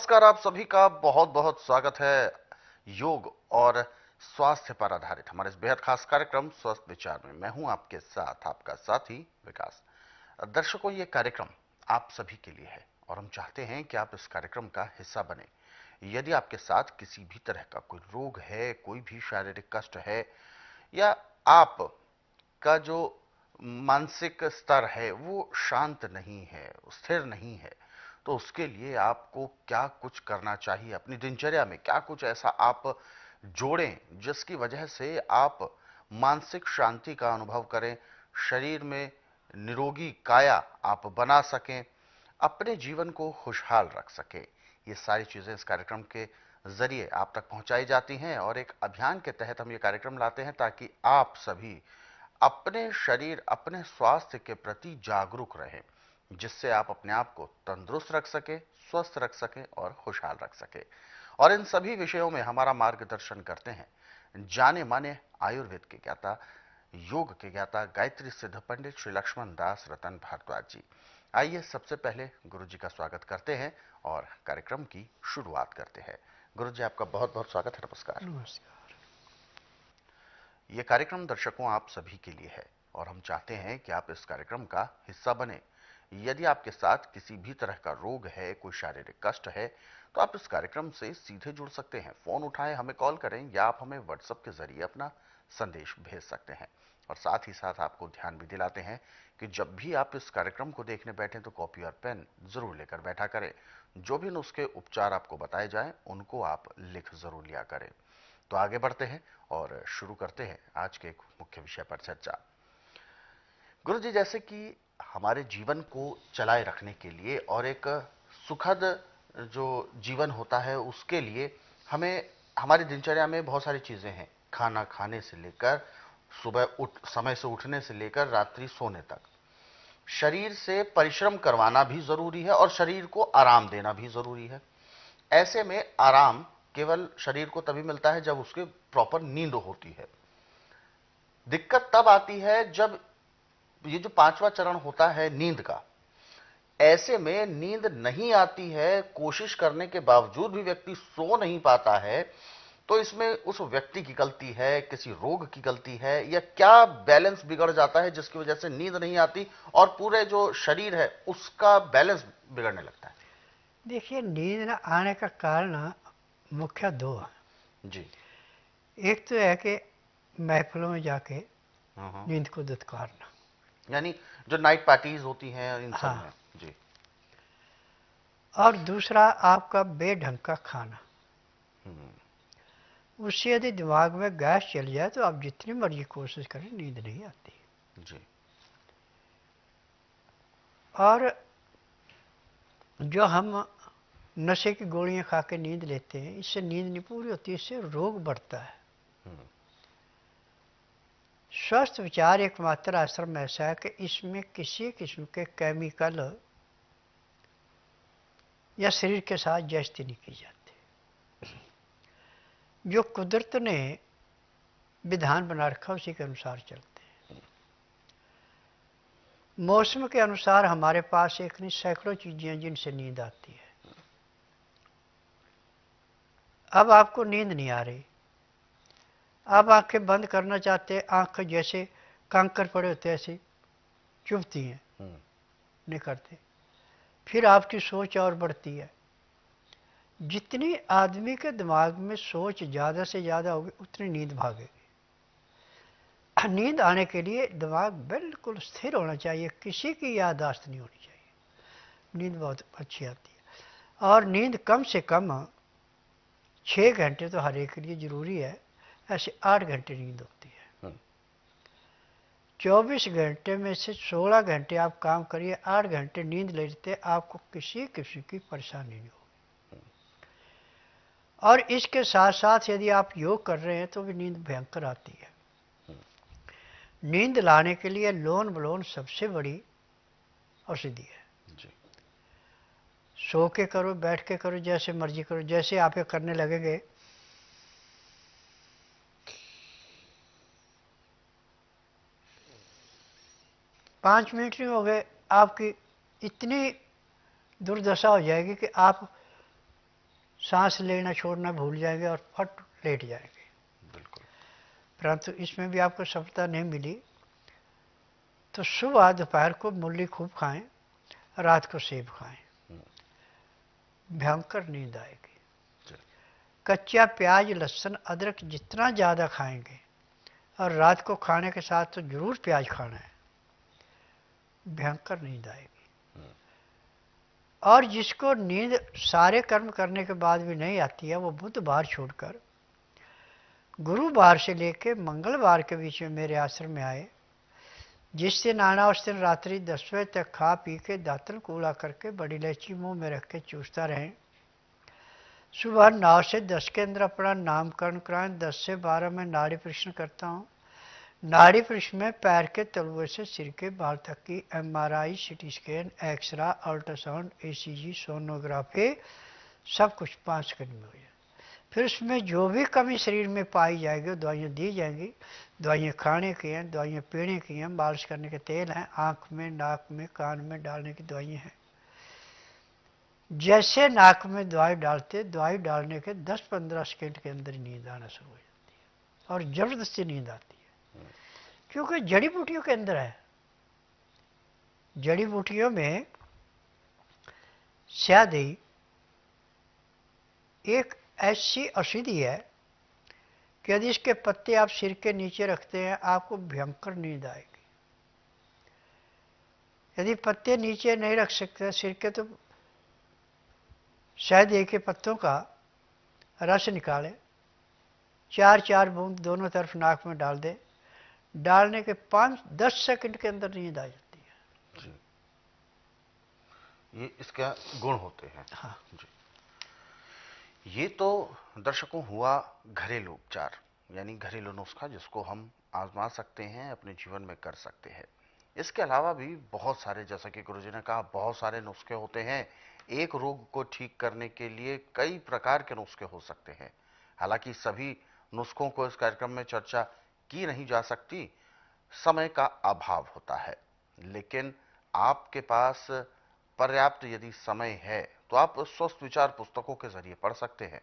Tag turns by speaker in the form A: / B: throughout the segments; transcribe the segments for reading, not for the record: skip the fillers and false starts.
A: नमस्कार, आप सभी का बहुत बहुत स्वागत है योग और स्वास्थ्य पर आधारित हमारे इस बेहद खास कार्यक्रम स्वस्थ विचार में। मैं हूं आपके साथ आपका साथी विकास। दर्शकों, ये कार्यक्रम आप सभी के लिए है और हम चाहते हैं कि आप इस कार्यक्रम का हिस्सा बने। यदि आपके साथ किसी भी तरह का कोई रोग है, कोई भी शारीरिक कष्ट है, या आप का जो मानसिक स्तर है वो शांत नहीं है, स्थिर नहीं है, तो उसके लिए आपको क्या कुछ करना चाहिए, अपनी दिनचर्या में क्या कुछ ऐसा आप जोड़ें जिसकी वजह से आप मानसिक शांति का अनुभव करें, शरीर में निरोगी काया आप बना सकें, अपने जीवन को खुशहाल रख सकें। ये सारी चीजें इस कार्यक्रम के जरिए आप तक पहुंचाई जाती हैं और एक अभियान के तहत हम ये कार्यक्रम लाते हैं ताकि आप सभी अपने शरीर, अपने स्वास्थ्य के प्रति जागरूक रहें, जिससे आप अपने आप को तंदुरुस्त रख सके, स्वस्थ रख सके और खुशहाल रख सके। और इन सभी विषयों में हमारा मार्गदर्शन करते हैं जाने माने आयुर्वेद के ज्ञाता, योग के ज्ञाता, गायत्री सिद्ध पंडित श्री लक्ष्मण दास रतन भारद्वाज जी। आइए सबसे पहले गुरु जी का स्वागत करते हैं और कार्यक्रम की शुरुआत करते हैं। गुरु जी, आपका बहुत बहुत स्वागत है। नमस्कार।
B: नमस्कार।
A: ये कार्यक्रम दर्शकों आप सभी के लिए है और हम चाहते हैं कि आप इस कार्यक्रम का हिस्सा बने। यदि आपके साथ किसी भी तरह का रोग है, कोई शारीरिक कष्ट है, तो आप इस कार्यक्रम से सीधे जुड़ सकते हैं। फोन उठाएं, हमें कॉल करें या आप हमें व्हाट्सएप के जरिए अपना संदेश भेज सकते हैं। और साथ ही साथ आपको ध्यान भी दिलाते हैं कि जब भी आप इस कार्यक्रम को देखने बैठें तो कॉपी और पेन जरूर लेकर बैठा करें। जो भी नुस्खे उपचार आपको बताए जाएं उनको आप लिख जरूर लिया करें। तो आगे बढ़ते हैं और शुरू करते हैं आज के एक मुख्य विषय पर चर्चा। गुरु जी, जैसे कि हमारे जीवन को चलाए रखने के लिए और एक सुखद जो जीवन होता है उसके लिए हमें हमारी दिनचर्या में बहुत सारी चीजें हैं। खाना खाने से लेकर सुबह उठ समय से उठने से लेकर रात्रि सोने तक शरीर से परिश्रम करवाना भी जरूरी है और शरीर को आराम देना भी जरूरी है। ऐसे में आराम केवल शरीर को तभी मिलता है जब उसके प्रॉपर नींद होती है। दिक्कत तब आती है जब ये जो पांचवा चरण होता है नींद का, ऐसे में नींद नहीं आती है, कोशिश करने के बावजूद भी व्यक्ति सो नहीं पाता है, तो इसमें उस व्यक्ति की गलती है, किसी रोग की गलती है, या क्या बैलेंस बिगड़ जाता है जिसकी वजह से नींद नहीं आती और पूरे जो शरीर है उसका बैलेंस बिगड़ने लगता है।
B: देखिए, नींद न आने का कारण मुख्य दो है।
A: जी।
B: एक तो है कि महफिलों में जाके
A: हाँ,
B: नींद को दुत्कारना।
A: यानी जो नाइट पार्टीज होती हैं इन सब
B: हाँ।
A: में। जी।
B: और दूसरा आपका बेढंग का खाना।
A: हम्म।
B: उससे यदि दिमाग में गैस चल जाए तो आप जितनी मर्जी कोशिश करें नींद नहीं आती।
A: जी।
B: और जो हम नशे की गोलियां खा के नींद लेते हैं, इससे नींद नहीं पूरी होती, इससे रोग बढ़ता है।
A: हम्म।
B: स्वस्थ विचार एकमात्र आश्रम ऐसा है कि इसमें किसी किस्म के केमिकल या शरीर के साथ जैस्ती नहीं की जाती। जो कुदरत ने विधान बना रखा उसी के अनुसार चलते हैं। मौसम के अनुसार हमारे पास एक नहीं सैकड़ों चीजें हैं जिनसे नींद आती है। अब आपको नींद नहीं आ रही, आप आंखें बंद करना चाहते हैं, आंख जैसे कंकर पड़े होते ऐसे चुभती हैं, नहीं करते। फिर आपकी सोच और बढ़ती है। जितनी आदमी के दिमाग में सोच ज़्यादा से ज़्यादा होगी उतनी नींद भागेगी। नींद आने के लिए दिमाग बिल्कुल स्थिर होना चाहिए, किसी की याददाश्त नहीं होनी चाहिए। नींद बहुत अच्छी आती है। और नींद कम से कम 6 घंटे तो हर एक के लिए ज़रूरी है। ऐसे 8 घंटे नींद होती है। 24 घंटे में से 16 घंटे आप काम करिए, 8 घंटे नींद लेते, आपको किसी किस्म की परेशानी नहीं होगी। और इसके साथ साथ यदि आप योग कर रहे हैं तो भी नींद भयंकर आती है। नींद लाने के लिए लोन बलोन सबसे बड़ी औषधि है।
A: जी।
B: सो के करो, बैठ के करो, जैसे मर्जी करो। जैसे आप ये करने लगेंगे, पाँच मिनट नहीं हो गए आपकी इतनी दुर्दशा हो जाएगी कि आप सांस लेना छोड़ना भूल जाएंगे और फट लेट जाएंगे।
A: बिल्कुल।
B: परंतु इसमें भी आपको सफलता नहीं मिली तो सुबह दोपहर को मूली खूब खाएं, रात को सेब खाएं, भयंकर नींद आएगी। कच्चा प्याज लहसुन अदरक जितना ज़्यादा खाएंगे, और रात को खाने के साथ तो जरूर प्याज खाना है, भयंकर नींद आएगी। और जिसको नींद सारे कर्म करने के बाद भी नहीं आती है, वो बुधवार छोड़कर गुरुवार से लेकर मंगलवार के बीच में मेरे आश्रम में आए। जिस दिन आना उस दिन रात्रि 10 बजे तक खा पी के दातन कूड़ा करके बड़ी इलायची मुंह में रख के चूसता रहें। सुबह 9 से 10 के अंदर अपना नामकरण कराएं। 10 से 12 में नाड़ी परीक्षण करता हूँ। नाड़ी परीक्षण में पैर के तलुए से सिर के बाल तक की MRI, CT scan, x ray, ultrasound, ECG, sonography सब कुछ 5 सेकंड में हो जाए। फिर उसमें जो भी कमी शरीर में पाई जाएगी दवाइयाँ दी जाएंगी। दवाइयाँ खाने की हैं, दवाइयाँ पीने की हैं, मालिश करने के तेल हैं, आँख में, नाक में, कान में डालने की दवाइयाँ हैं। जैसे नाक में दवाई डालते, दवाई डालने के 10-15 सेकंड के अंदर नींद आना शुरू हो जाती है, और जबरदस्ती नींद आती है, क्योंकि जड़ी बूटियों के अंदर है। जड़ी बूटियों में स्यादी एक ऐसी औषधि है कि यदि इसके पत्ते आप सिर के नीचे रखते हैं, आपको भयंकर नींद आएगी। यदि पत्ते नीचे नहीं रख सकते सिर के, तो शहद के पत्तों का रस निकालें, 4-4 बूंद दोनों तरफ नाक में डाल दें। डालने के 5-10 सेकंड के अंदर नींद आ जाती है
A: जी। ये इसका गुण होते हैं।
B: हाँ
A: जी। ये तो दर्शकों हुआ घरेलू उपचार, यानी घरेलू नुस्खा जिसको हम आजमा सकते हैं, अपने जीवन में कर सकते हैं। इसके अलावा भी बहुत सारे, जैसा कि गुरुजी ने कहा, बहुत सारे नुस्खे होते हैं। एक रोग को ठीक करने के लिए कई प्रकार के नुस्खे हो सकते हैं। हालांकि सभी नुस्खों को इस कार्यक्रम में चर्चा की नहीं जा सकती, समय का अभाव होता है। लेकिन आपके पास पर्याप्त यदि समय है तो आप स्वस्थ विचार पुस्तकों के जरिए पढ़ सकते हैं।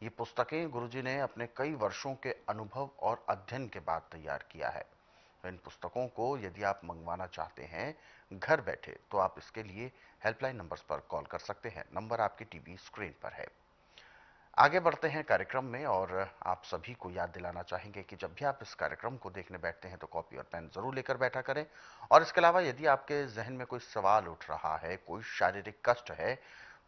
A: ये पुस्तकें गुरुजी ने अपने कई वर्षों के अनुभव और अध्ययन के बाद तैयार किया है। तो इन पुस्तकों को यदि आप मंगवाना चाहते हैं घर बैठे, तो आप इसके लिए हेल्पलाइन नंबर्स पर कॉल कर सकते हैं। नंबर आपकी टीवी स्क्रीन पर है। आगे बढ़ते हैं कार्यक्रम में, और आप सभी को याद दिलाना चाहेंगे कि जब भी आप इस कार्यक्रम को देखने बैठते हैं तो कॉपी और पेन जरूर लेकर बैठा करें। और इसके अलावा यदि आपके जहन में कोई सवाल उठ रहा है, कोई शारीरिक कष्ट है,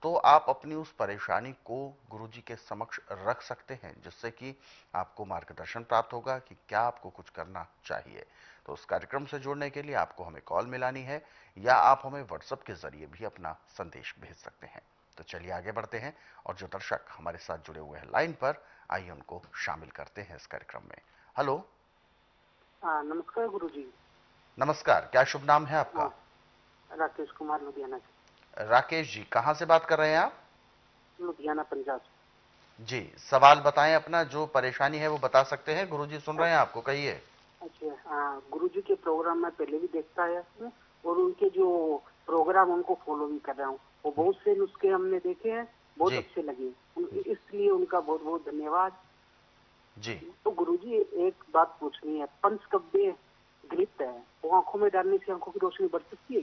A: तो आप अपनी उस परेशानी को गुरुजी के समक्ष रख सकते हैं, जिससे कि आपको मार्गदर्शन प्राप्त होगा कि क्या आपको कुछ करना चाहिए। तो उस कार्यक्रम से जुड़ने के लिए आपको हमें कॉल मिलानी है, या आप हमें व्हाट्सएप के जरिए भी अपना संदेश भेज सकते हैं। तो चलिए आगे बढ़ते हैं, और जो दर्शक हमारे साथ जुड़े हुए हैं लाइन पर, आइए उनको शामिल करते हैं इस कार्यक्रम में। हेलो।
C: हाँ, नमस्कार गुरुजी।
A: नमस्कार, क्या शुभ नाम है आपका?
C: हाँ, राकेश कुमार, लुधियाना से।
A: राकेश जी, कहां से बात कर रहे हैं आप?
C: लुधियाना, पंजाब से।
A: जी, सवाल बताएं अपना, जो परेशानी है वो बता सकते हैं, गुरुजी सुन रहे हैं आपको, कहिए।
C: अच्छा, हाँ, गुरुजी के प्रोग्राम में पहले भी देखता है और उनके जो प्रोग्राम उनको फॉलो भी कर रहा हूँ। वो बहुत से नुस्खे हमने देखे हैं, बहुत
A: जी।
C: अच्छे लगे, इसलिए उनका बहुत बहुत धन्यवाद
A: जी।
C: तो गुरुजी, एक बात पूछनी है। पंचगव्य घृत है, वो आंखों में डालने से आंखों की रोशनी बढ़ सकती है?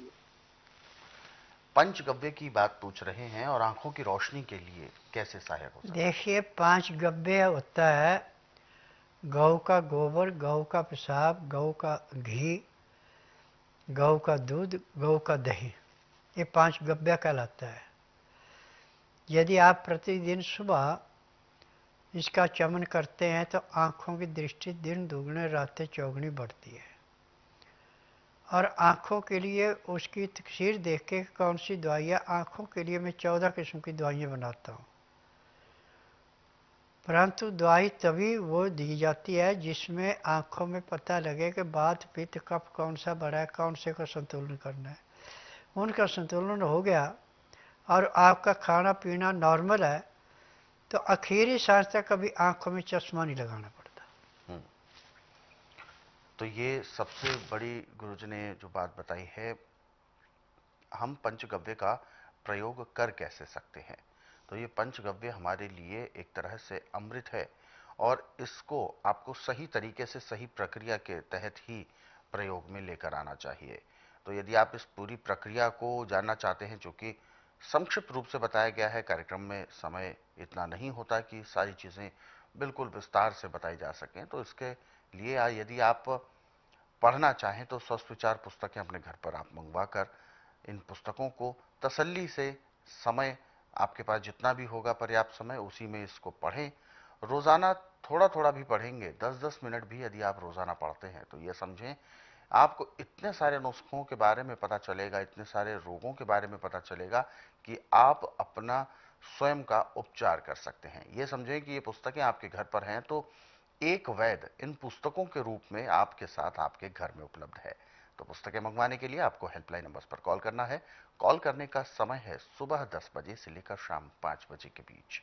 A: पंचगव्य की बात पूछ रहे हैं, और आंखों की रोशनी के लिए कैसे सहायक हो सकता है?
B: देखिए, 5 गव्य होता है: गौ का गोबर, गौ का पेशाब, गौ का घी, गौ का दूध, गौ का दही। ये 5 गव्य कहलाता है। यदि आप प्रतिदिन सुबह इसका चमन करते हैं तो आँखों की दृष्टि दिन दुगने रातें चौगुनी बढ़ती है। और आँखों के लिए उसकी तस्वीर देख के कौन सी दवाइयाँ, आँखों के लिए मैं 14 किस्म की दवाइयाँ बनाता हूँ। परंतु दवाई तभी वो दी जाती है जिसमें आँखों में पता लगे कि वात पित्त कफ कौन सा बढ़ा है, कौन से का संतुलन करना है। उनका संतुलन हो गया और आपका खाना पीना नॉर्मल है, तो आखिरी सांस तक कभी आंखों में चश्मा नहीं लगाना पड़ता।
A: तो ये सबसे बड़ी गुरुजी ने जो बात बताई है, हम पंचगव्य का प्रयोग कर कैसे सकते हैं। तो ये पंचगव्य हमारे लिए एक तरह से अमृत है और इसको आपको सही तरीके से सही प्रक्रिया के तहत ही प्रयोग में लेकर आना चाहिए। तो यदि आप इस पूरी प्रक्रिया को जानना चाहते हैं, जो कि संक्षिप्त रूप से बताया गया है, कार्यक्रम में समय इतना नहीं होता कि सारी चीज़ें बिल्कुल विस्तार से बताई जा सकें, तो इसके लिए यदि आप पढ़ना चाहें तो स्वस्थ विचार पुस्तकें अपने घर पर आप मंगवा कर इन पुस्तकों को तसल्ली से, समय आपके पास जितना भी होगा पर्याप्त समय, उसी में इसको पढ़ें। रोजाना थोड़ा थोड़ा भी पढ़ेंगे, 10-10 मिनट भी यदि आप रोजाना पढ़ते हैं, तो ये समझें आपको इतने सारे नुस्खों के बारे में पता चलेगा, इतने सारे रोगों के बारे में पता चलेगा कि आप अपना स्वयं का उपचार कर सकते हैं। ये समझें कि ये पुस्तकें आपके घर पर हैं तो एक वैद्य इन पुस्तकों के रूप में आपके साथ आपके घर में उपलब्ध है। तो पुस्तकें मंगवाने के लिए आपको हेल्पलाइन नंबर्स पर कॉल करना है। कॉल करने का समय है सुबह 10 बजे से लेकर शाम 5 बजे के बीच।